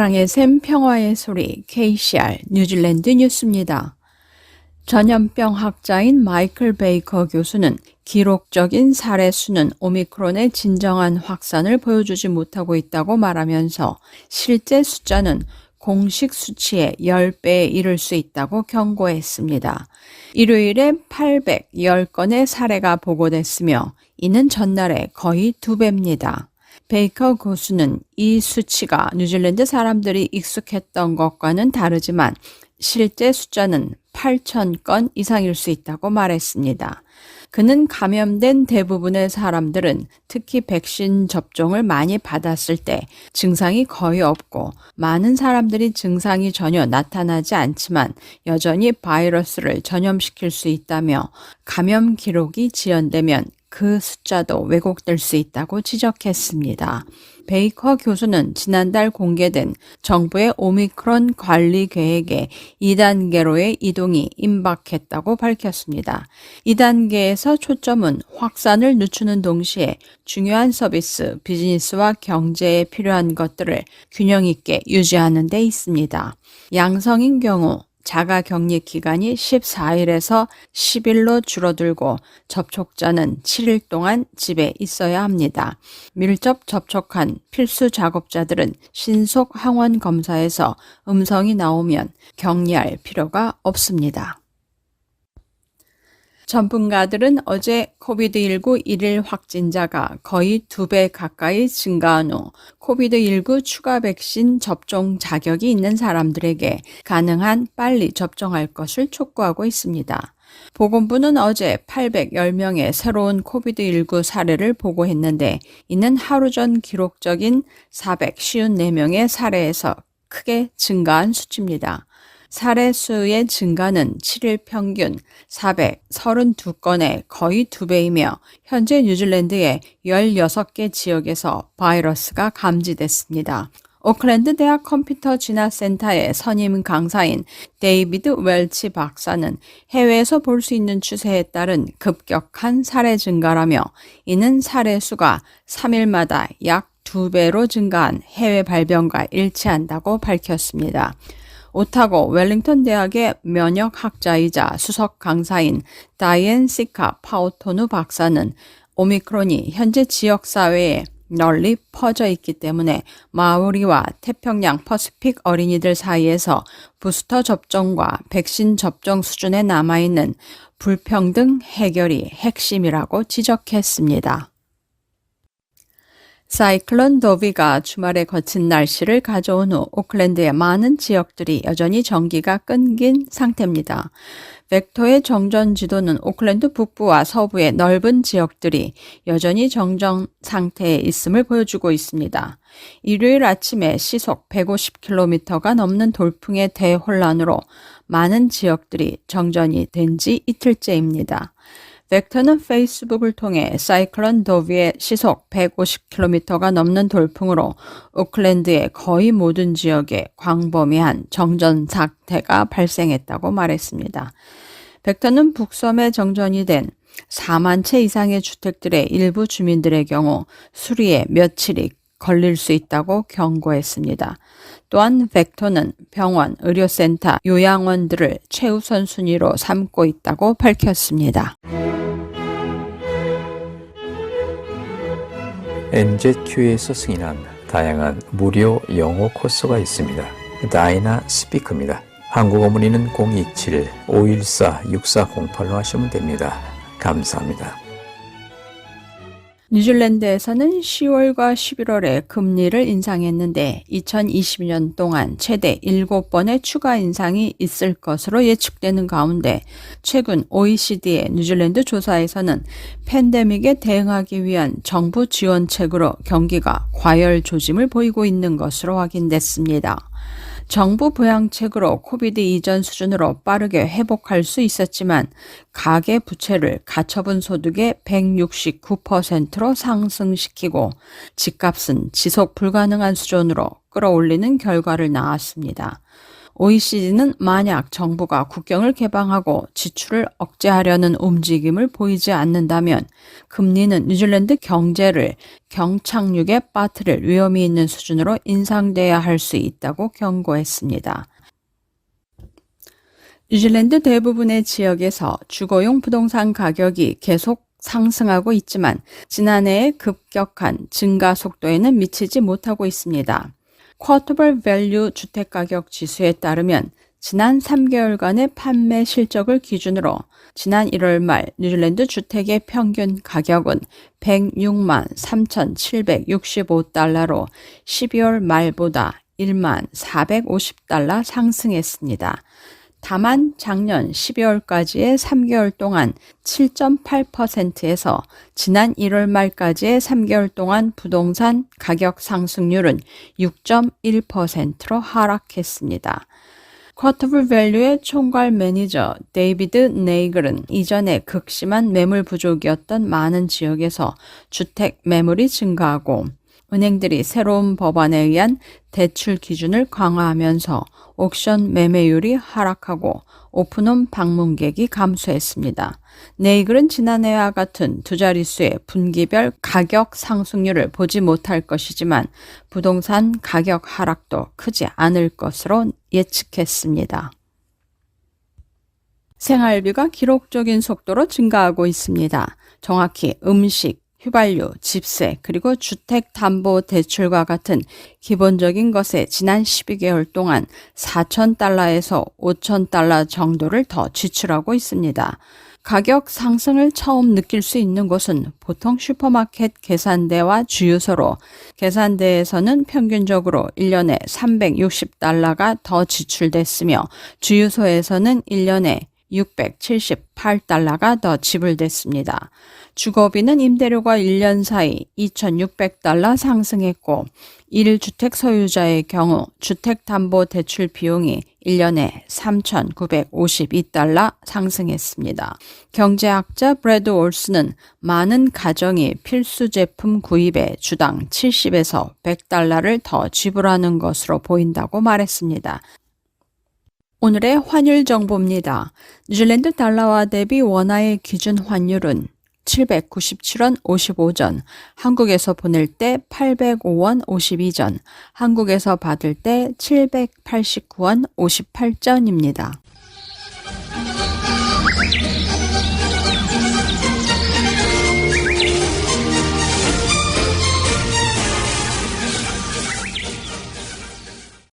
사랑의 샘 평화의 소리 KCR 뉴질랜드 뉴스입니다. 전염병 학자인 마이클 베이커 교수는 기록적인 사례 수는 오미크론의 진정한 확산을 보여주지 못하고 있다고 말하면서 실제 숫자는 공식 수치의 10배에 이를 수 있다고 경고했습니다. 일요일에 810건의 사례가 보고됐으며 이는 전날의 거의 2배입니다. 베이커 교수는 이 수치가 뉴질랜드 사람들이 익숙했던 것과는 다르지만 실제 숫자는 8,000건 이상일 수 있다고 말했습니다. 그는 감염된 대부분의 사람들은 특히 백신 접종을 많이 받았을 때 증상이 거의 없고 많은 사람들이 증상이 전혀 나타나지 않지만 여전히 바이러스를 전염시킬 수 있다며 감염 기록이 지연되면 그 숫자도 왜곡될 수 있다고 지적했습니다. 베이커 교수는 지난달 공개된 정부의 오미크론 관리 계획에 2단계로의 이동이 임박했다고 밝혔습니다. 2단계에서 초점은 확산을 늦추는 동시에 중요한 서비스, 비즈니스와 경제에 필요한 것들을 균형 있게 유지하는 데 있습니다. 양성인 경우 자가 격리 기간이 14일에서 10일로 줄어들고 접촉자는 7일 동안 집에 있어야 합니다. 밀접 접촉한 필수 작업자들은 신속 항원 검사에서 음성이 나오면 격리할 필요가 없습니다. 전문가들은 어제 코비드19 일일 확진자가 거의 2배 가까이 증가한 후 코비드19 추가 백신 접종 자격이 있는 사람들에게 가능한 빨리 접종할 것을 촉구하고 있습니다. 보건부는 어제 810명의 새로운 코비드19 사례를 보고했는데 이는 하루 전 기록적인 454명의 사례에서 크게 증가한 수치입니다. 사례 수의 증가는 7일 평균 432건의 거의 2배이며 현재 뉴질랜드의 16개 지역에서 바이러스가 감지됐습니다. 오클랜드 대학 컴퓨터 진화센터의 선임 강사인 데이비드 웰치 박사는 해외에서 볼 수 있는 추세에 따른 급격한 사례 증가라며 이는 사례 수가 3일마다 약 2배로 증가한 해외 발병과 일치한다고 밝혔습니다. 오타고 웰링턴 대학의 면역학자이자 수석 강사인 다이앤 시카 파오토누 박사는 오미크론이 현재 지역사회에 널리 퍼져 있기 때문에 마오리와 태평양 퍼시픽 어린이들 사이에서 부스터 접종과 백신 접종 수준에 남아있는 불평등 해결이 핵심이라고 지적했습니다. 사이클론 도비가 주말에 거친 날씨를 가져온 후 오클랜드의 많은 지역들이 여전히 전기가 끊긴 상태입니다. 벡터의 정전 지도는 오클랜드 북부와 서부의 넓은 지역들이 여전히 정전 상태에 있음을 보여주고 있습니다. 일요일 아침에 시속 150km가 넘는 돌풍의 대혼란으로 많은 지역들이 정전이 된 지 이틀째입니다. 벡터는 페이스북을 통해 사이클론 도비의 시속 150km가 넘는 돌풍으로 오클랜드의 거의 모든 지역에 광범위한 정전 사태가 발생했다고 말했습니다. 벡터는 북섬에 정전이 된 4만 채 이상의 주택들의 일부 주민들의 경우 수리에 며칠이 걸릴 수 있다고 경고했습니다. 또한 벡터는 병원, 의료센터, 요양원들을 최우선 순위로 삼고 있다고 밝혔습니다. NZQ에서 승인한 다양한 무료 영어 코스가 있습니다. 다이나 스피크입니다. 한국어 문의는 027-514-6408로 하시면 됩니다. 감사합니다. 뉴질랜드에서는 10월과 11월에 금리를 인상했는데 2020년 동안 최대 7번의 추가 인상이 있을 것으로 예측되는 가운데 최근 OECD의 뉴질랜드 조사에서는 팬데믹에 대응하기 위한 정부 지원책으로 경기가 과열 조짐을 보이고 있는 것으로 확인됐습니다. 정부 부양책으로 코비드 이전 수준으로 빠르게 회복할 수 있었지만 가계 부채를 가처분 소득의 169%로 상승시키고 집값은 지속 불가능한 수준으로 끌어올리는 결과를 낳았습니다. OECD는 만약 정부가 국경을 개방하고 지출을 억제하려는 움직임을 보이지 않는다면 금리는 뉴질랜드 경제를 경착륙에 빠뜨릴 위험이 있는 수준으로 인상돼야 할 수 있다고 경고했습니다. 뉴질랜드 대부분의 지역에서 주거용 부동산 가격이 계속 상승하고 있지만 지난해의 급격한 증가 속도에는 미치지 못하고 있습니다. 쿼터블 밸류 주택가격 지수에 따르면 지난 3개월간의 판매 실적을 기준으로 지난 1월 말 뉴질랜드 주택의 평균 가격은 106만 3,765달러로 12월 말보다 1만 450달러 상승했습니다. 다만 작년 12월까지의 3개월 동안 7.8%에서 지난 1월 말까지의 3개월 동안 부동산 가격 상승률은 6.1%로 하락했습니다. 쿼터블 밸류의 총괄 매니저 데이비드 네이글은 이전에 극심한 매물 부족이었던 많은 지역에서 주택 매물이 증가하고 은행들이 새로운 법안에 의한 대출 기준을 강화하면서 옥션 매매율이 하락하고 오픈홈 방문객이 감소했습니다. 네이글은 지난해와 같은 두 자릿수의 분기별 가격 상승률을 보지 못할 것이지만 부동산 가격 하락도 크지 않을 것으로 예측했습니다. 생활비가 기록적인 속도로 증가하고 있습니다. 정확히 음식, 휘발유, 집세, 그리고 주택담보대출과 같은 기본적인 것에 지난 12개월 동안 4,000달러에서 5,000달러 정도를 더 지출하고 있습니다. 가격 상승을 처음 느낄 수 있는 곳은 보통 슈퍼마켓 계산대와 주유소로 계산대에서는 평균적으로 1년에 360달러가 더 지출됐으며 주유소에서는 1년에 678달러가 더 지불됐습니다. 주거비는 임대료가 1년 사이 2,600달러 상승했고 1주택 소유자의 경우 주택담보대출 비용이 1년에 3,952달러 상승했습니다. 경제학자 브래드 올스는 많은 가정이 필수 제품 구입에 주당 70에서 100달러를 더 지불하는 것으로 보인다고 말했습니다. 오늘의 환율 정보입니다. 뉴질랜드 달러와 대비 원화의 기준 환율은 797원 55전, 한국에서 보낼 때 805원 52전, 한국에서 받을 때 789원 58전입니다.